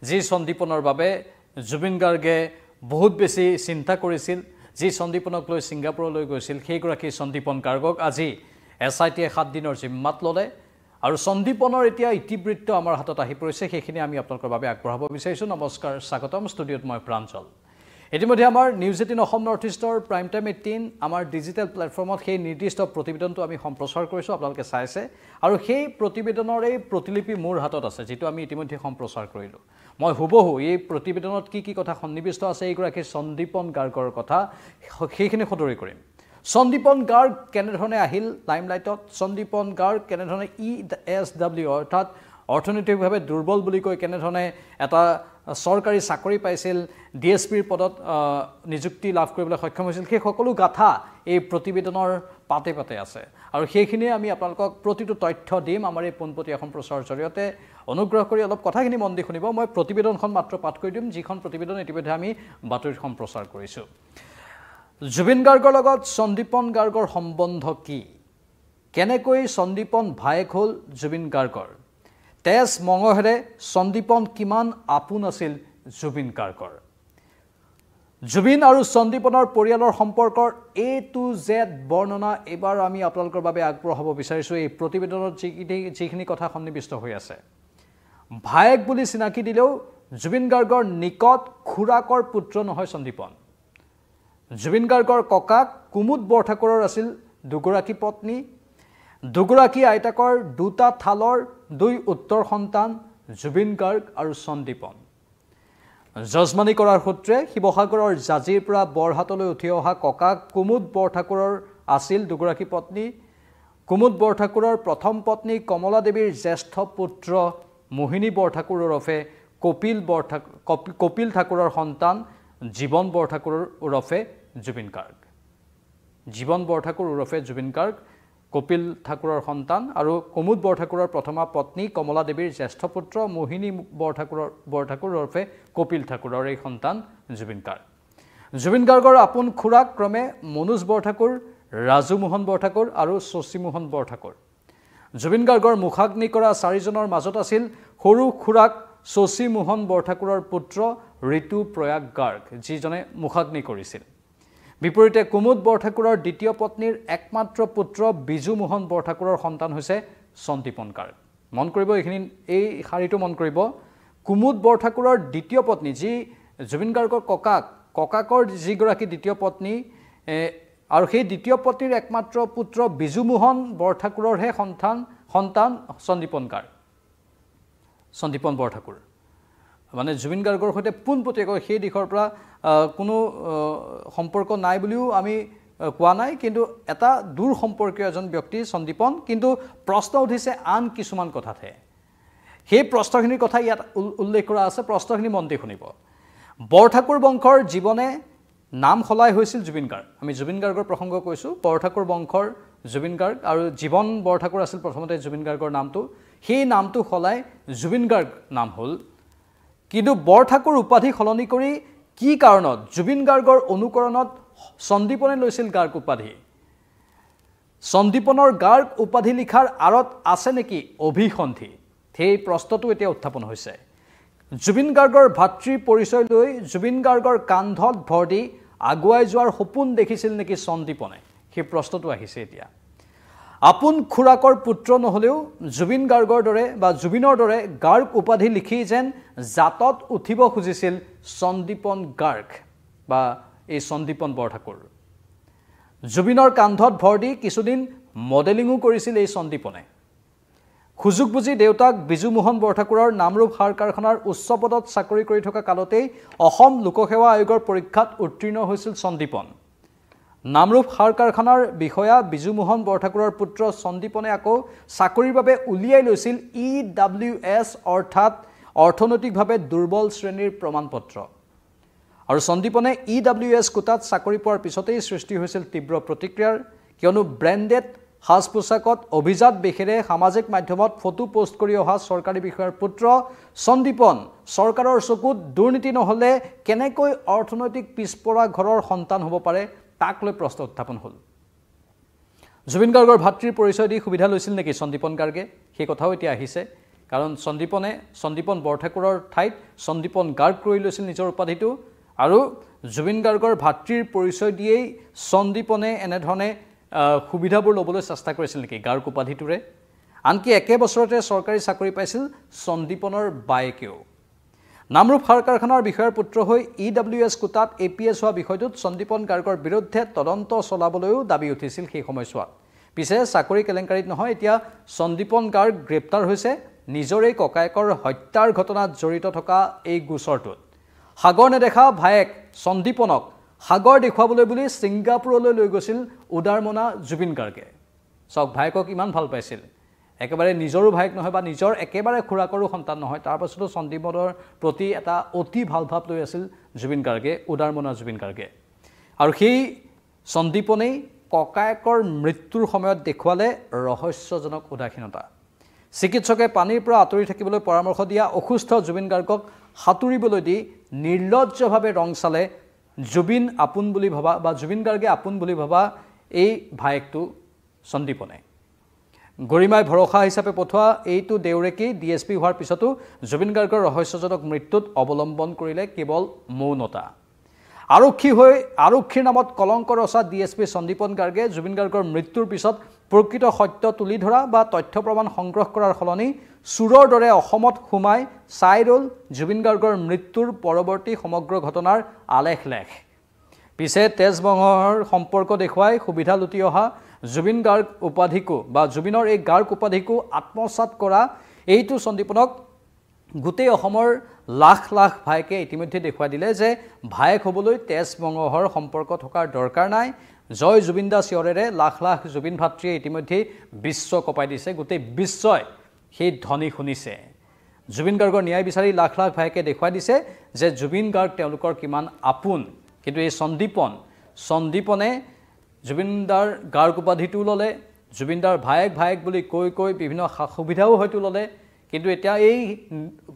যি সন্দীপনৰ বাবে জুবিন গাৰ্গে বহুত বেছি চিন্তা কৰিছিল যি সন্দীপনক লৈ ছিংগাপুৰলৈ গৈছিল সেইগৰাকী সন্দীপন গাৰ্গক আজি এছআইটিয়ে 7 দিনৰ জিম্মাত ল'লে আৰু সন্দীপনৰ এতিয়া ইতিবৃত্ত আমাৰ হাতত আহি পৰিছে সেইখিনি আমি আপোনালোকৰ বাবে আগবঢ়াব বিচাৰিছোঁ নমস্কাৰ স্বাগতম ষ্টুডিঅ'ত মই প্ৰাঞ্জল ইতিমধ্যে আমাৰ নিউজ 18 অসম নৰ্থ ইষ্টৰ প্ৰাইম টাইম 18 আমাৰ ডিজিটেল প্লেটফৰ্মত সেই নিৰ্দিষ্ট প্ৰতিবেদনটো আমি সম্প্ৰচাৰ কৰিছোঁ আপোনালোকে চাইছে আৰু সেই প্ৰতিবেদনৰ এই প্ৰতিলিপি মোৰ হাতত আছে যেটো আমি ইতিমধ্যে সম্প্ৰচাৰ কৰিলোঁ মই হুবহু এই প্ৰতিবেদনত কি কথা সন্নিবিষ্ট আছে এইগৰাকী সন্দীপন গাৰ্গৰ কথা সেইখিনি সদৰি কৰিম সন্দীপন গাৰ্গ কেনেধৰণে আহিল লাইমলাইটত সন্দীপন গাৰ্গ কেনেধৰণে ESW অৰ্থাৎ অৰ্থনৈতিকভাৱে দুৰ্বল বুলি কৈ কেনেধৰণে এটা সৰকাৰী চাকৰি পাইছিল ডিএছপিৰ পদত নিযুক্তি লাভ কৰিবলৈ সক্ষম হৈছিল সেই সকলো গাথা এই প্ৰতিবেদনৰ পাতে পাতে আছে আৰু সেইখিনি আমি আপোনালোকক প্ৰতিটো তথ্য দিম আমাৰ এই পোনপটীয়া সম্প্ৰচাৰৰ জৰিয়তে অনুগ্ৰহ কৰি অলপ কথাখিনি মন দি শুনিব মই প্ৰতিবেদনখন মাত্ৰ পাঠ কৰি দিম যিখন প্ৰতিবেদন ইতিমধ্যে আমি বাতৰিত সম্প্ৰচাৰ কৰিছোঁ জুবিন গাৰ্গৰ লগত সন্দীপন গাৰ্গৰ সম্বন্ধ কি কেনেকৈ সন্দীপন ভায়েক হ'ল জুবিন গাৰ্গৰ তেজ মঙহেৰে সন্দীপন কিমান আপোন আছিল জুবিন গাৰ্গৰ জুবিন আৰু সন্দীপনৰ পৰিয়ালৰ সম্পৰ্কৰ A to Z বৰ্ণনা এবাৰ আমি আপোনালোকৰ বাবে আগবঢ়াব বিচাৰিছোঁ এই প্ৰতিবেদনত যিখিনি কথা সন্নিবিষ্ট হৈ আছে ভায়েক বুলি চিনাকি দিলেও জুবিন গাৰ্গৰ নিকট খুৰাকৰ পুত্ৰ নহয় সন্দীপন জুবিন গাৰ্গৰ ককাক কুমুদ বৰঠাকুৰৰ আছিল দুগৰাকী পত্নী দুগৰাকী আইতাকৰ দুটা থালৰ দুই উত্তৰ সন্তান জুবিন গাৰ্গ আৰু সন্দীপন জজমানি কৰাৰ সূত্ৰে শিৱসাগৰৰ জাজিৰ পৰা বৰহাটলৈ উঠি অহা ককাক কুমুদ বৰঠাকুৰৰ আছিল দুগৰাকী পত্নী কুমুদ বৰঠাকুৰৰ প্ৰথম পত্নী কমলা দেৱীৰ জ্যেষ্ঠ পুত্ৰ মোহিনী বৰঠাকুৰ ওৰফে কপিল ঠাকুৰৰ সন্তান জীৱন বৰঠাকুৰ ওৰফে জুবিন গাৰ্গ জীৱন বৰঠাকুৰ ওৰফে জুবিন গাৰ্গ কপিল ঠাকুৰৰ সন্তান আৰু কুমুদ বৰঠাকুৰৰ প্ৰথমা পত্নী কমলা দেৱীৰ জ্যেষ্ঠ পুত্ৰ মোহিনী বৰঠাকুৰ ওৰফে কপিল ঠাকুৰৰ এই সন্তান জুবিন গাৰ্গ জুবিন গাৰ্গৰ আপোন খুৰাক ক্ৰমে মনোজ বৰঠাকুৰ ৰাজু মোহন বৰঠাকুৰ আৰু শশী মোহন বৰঠাকুৰ জুবিন গাৰ্গৰ মুখাগ্নি কৰা 4 জনৰ মাজত আছিল সৰু খুৰাক শশী মোহন বৰঠাকুৰৰ পুত্ৰ ঋতু প্ৰয়াগ গাৰ্গ যিজনে মুখাগ্নি কৰিছিল বিপৰীতে কুমুদ বৰঠাকুৰৰ দ্বিতীয় পত্নীৰ একমাত্ৰ পুত্ৰ বিজু মোহন বৰঠাকুৰৰ সন্তান হৈছে সন্দীপন গাৰ্গ মন কৰিব এইখিনি এই শাৰীটো মন কৰিব কুমুদ বৰঠাকুৰৰ দ্বিতীয় পত্নী যি জুবিন গাৰ্গৰ ককাকৰ যিগৰাকী দ্বিতীয় পত্নী আৰু সেই দ্বিতীয় পত্নীৰ একমাত্ৰ পুত্ৰ বিজু মোহন বৰঠাকুৰৰহে সন্তান সন্দীপন বৰঠাকুৰ মানে জুবিন গাৰ্গৰ সৈতে পোনপটীয়াকৈ সেই দিশৰ পৰা কোনো সম্পৰ্ক নাই বুলিও আমি কোৱা নাই কিন্তু এটা দূৰ সম্পৰ্কীয় এজন ব্যক্তি সন্দীপন কিন্তু প্ৰশ্ন উঠিছে আন কিছুমান কথাতে সেই প্ৰশ্নখিনিৰ কথা ইয়াত উল্লেখ কৰা আছে প্ৰশ্নখিনি মন দি শুনিব বৰঠাকুৰ বংশৰ জীৱনে নাম সলাই হৈছিল জুবিন গাৰ্গ আমি জুবিন গাৰ্গৰ প্ৰসংগ কৈছোঁ বৰঠাকুৰ বংশৰ জুবিন গাৰ্গ আৰু জীৱন বৰঠাকুৰ আছিল প্ৰথমতে জুবিন গাৰ্গৰ নামটো সেই নামটো সলাই জুবিন গাৰ্গ নাম হ'ল কিন্তু বৰঠাকুৰ উপাধি সলনি কৰি কি কাৰণত জুবিন গাৰ্গৰ অনুকৰণত সন্দীপনে লৈছিল গাৰ্গ উপাধি সন্দীপনৰ গাৰ্গ উপাধি লিখাৰ আঁৰত আছে নেকি অভিসন্ধি সেই প্ৰশ্নটো এতিয়া উত্থাপন হৈছে জুবিন গাৰ্গৰ ভাতৃ পৰিচয় লৈ জুবিন গাৰ্গৰ কান্ধত ভৰ দি আগুৱাই যোৱাৰ সপোন দেখিছিল নেকি সন্দীপনে সেই প্ৰশ্নটো আহিছে এতিয়া আপোন খুৰাকৰ পুত্ৰ নহলেও জুবিন গাৰ্গৰ দৰে বা জুবিনৰ দৰে গাৰ্গ উপাধি লিখি যেন জাতত উঠিব খুজিছিল সন্দীপন গাৰ্গ বা এই সন্দীপন বৰঠাকুৰ জুবিনৰ কান্ধত ভৰ দি কিছুদিন মডেলিঙো কৰিছিল এই সন্দীপনে খুজুক বুজি দেউতাক বিজু মোহন বৰঠাকুৰৰ নামৰূপ সাৰ কাৰখানাৰ উচ্চ পদত চাকৰি কৰি থকা কালতেই অসম লোকসেৱা আয়োগৰ পৰীক্ষাত উত্তীৰ্ণ হৈছিল সন্দীপন নামৰূপ সাৰ কাৰখানাৰ বিষয়া বিজু মোহন বৰঠাকুৰৰ পুত্ৰ সন্দীপনে আকৌ চাকৰিৰ বাবে উলিয়াই লৈছিল EWS অৰ্থাৎ অৰ্থনৈতিকভাৱে দুৰ্বল শ্ৰেণীৰ প্ৰমাণপত্ৰ আৰু সন্দীপনে EWS কোটাত চাকৰি পোৱাৰ পিছতেই সৃষ্টি হৈছিল তীব্ৰ প্ৰতিক্ৰিয়াৰ কিয়নো ব্ৰেণ্ডেড সাজ পোছাকত অভিজাত বেশেৰে সামাজিক মাধ্যমত ফটো পোষ্ট কৰি অহা চৰকাৰী বিষয়াৰ পুত্ৰ সন্দীপন চৰকাৰৰ চকুত দুৰ্নীতি নহলে কেনেকৈ অৰ্থনৈতিক পিছপৰা ঘৰৰ সন্তান হ'ব পাৰে তাক লৈ প্ৰশ্ন উত্থাপন হ'ল জুবিন গাৰ্গৰ ভাতৃৰ পৰিচয় দি সুবিধা লৈছিল নেকি সন্দীপন গাৰ্গে সেই কথাও এতিয়া আহিছে কাৰণ সন্দীপন বৰঠাকুৰৰ ঠাইত সন্দীপন গাৰ্গ কৰি লৈছিল নিজৰ উপাধিটো আৰু জুবিন গাৰ্গৰ ভাতৃৰ পৰিচয় দিয়েই সন্দীপনে এনেধৰণে সুবিধাবোৰ ল'বলৈ চেষ্টা কৰিছিল নেকি গাৰ্গ উপাধিটোৰে আনকি একে বছৰতে চৰকাৰী চাকৰি পাইছিল সন্দীপনৰ বায়েকেও নামৰূপ সাৰ কাৰখানাৰ বিষয়ৰ পুত্ৰ হৈ EWS কোটাত APS হোৱা বিষয়টোত সন্দীপন গাৰ্গৰ বিৰুদ্ধে তদন্ত চলাবলৈও দাবী উঠিছিল সেই সময়ছোৱাত পিছে চাকৰি কেলেংকাৰীত নহয় এতিয়া সন্দীপন গাৰ্গ গ্ৰেপ্তাৰ হৈছে নিজৰে ককায়েকৰ হত্যাৰ ঘটনাত জড়িত থকা এই গোচৰটোত সাগৰ নেদেখা ভায়েক সন্দীপনক সাগৰ দেখুৱাবলৈ বুলি ছিংগাপুৰলৈ লৈ গৈছিল উদাৰমনা জুবিন গাৰ্গে চাওক ভায়েকক ইমান ভাল পাইছিল একেবাৰে নিজৰো ভায়েক নহয় বা নিজৰ একেবাৰে খুৰাকৰো সন্তান নহয় তাৰ পাছতো সন্দীপনৰ প্ৰতি এটা অতি ভাল ভাৱ লৈ আছিল জুবিন গাৰ্গে উদাৰমনা জুবিন গাৰ্গে আৰু সেই সন্দীপনেই ককায়েকৰ মৃত্যুৰ সময়ত দেখুৱালে ৰহস্যজনক উদাসীনতা চিকিৎসকে পানীৰ পৰা আঁতৰি থাকিবলৈ পৰামৰ্শ দিয়া অসুস্থ জুবিন গাৰ্গক সাঁতুৰিবলৈ দি নিৰ্লজ্জভাৱে ৰং চালে জুবিন আপোন বুলি ভাবা বা জুবিন গাৰ্গে আপোন বুলি ভাবা এই ভায়েকটো সন্দীপনে গৰিমাই ভৰসা হিচাপে পঠোৱা এইটো দেউৰেকী DSP হোৱাৰ পিছতো জুবিন গাৰ্গৰ ৰহস্যজনক মৃত্যুত অৱলম্বন কৰিলে কেৱল মৌনতা আৰক্ষীৰ নামত কলংক ৰচা DSP সন্দীপন গাৰ্গে জুবিন গাৰ্গৰ মৃত্যুৰ পিছত প্ৰকৃত সত্য তুলি ধৰা বা তথ্য প্ৰমাণ সংগ্ৰহ কৰাৰ সলনি চুৰৰ দৰে অসমত সোমাই চাই ৰল জুবিন গাৰ্গৰ মৃত্যুৰ পৰৱৰ্তী সমগ্ৰ ঘটনাৰ আলেখ-লেখ পিছে তেজবংশৰ সম্পৰ্ক দেখুৱাই সুবিধা লুটি অহা জুবিন গাৰ্গ উপাধিকো বা জুবিনৰ এই গাৰ্গ উপাধিকো আত্মসাৎ কৰা এইটো সন্দীপনক গোটেই অসমৰ লাখ লাখ ভায়েকে ইতিমধ্যে দেখুৱাই দিলে যে ভায়েক হ'বলৈ তেজবংশৰ সম্পৰ্ক থকাৰ দৰকাৰ নাই জয় জুবিন দা চিঞৰেৰে লাখ লাখ জুবিন ভাতৃয়ে ইতিমধ্যে বিশ্ব কপাই দিছে গোটেই বিশ্বই সেই ধ্বনি শুনিছে জুবিন গাৰ্গৰ ন্যায় বিচাৰি লাখ লাখ ভায়েকে দেখুৱাই দিছে যে জুবিন গাৰ্গ তেওঁলোকৰ কিমান আপোন কিন্তু এই সন্দীপনে জুবিনদাৰ গাৰ্গ উপাধিটো ল'লে জুবিনদাৰ ভায়েক বুলি কৈ বিভিন্ন সুবিধাও হয়তো ল'লে কিন্তু এতিয়া এই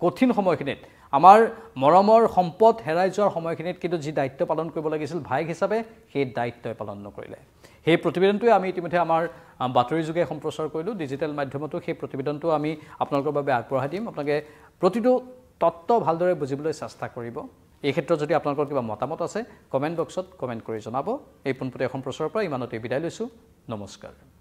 কঠিন সময়খিনিত আমাৰ মৰমৰ সম্পদ হেৰাই যোৱাৰ সময়খিনিত কিন্তু যি দায়িত্ব পালন কৰিব লাগিছিল ভায়েক হিচাপে সেই দায়িত্বই পালন নকৰিলে সেই প্ৰতিবেদনটোৱে আমি ইতিমধ্যে আমাৰ বাতৰি যোগে সম্প্ৰচাৰ কৰিলোঁ ডিজিটেল মাধ্যমতো সেই প্ৰতিবেদনটো আমি আপোনালোকৰ বাবে আগবঢ়াই দিম আপোনালোকে প্ৰতিটো তত্ত্ব ভালদৰে বুজিবলৈ চেষ্টা কৰিব এই ক্ষেত্ৰত যদি আপোনালোকৰ কিবা মতামত আছে কমেণ্ট বক্সত কমেণ্ট কৰি জনাব এই পোনপটীয়া সম্প্ৰচাৰৰ পৰা ইমানতে বিদায় লৈছোঁ নমস্কাৰ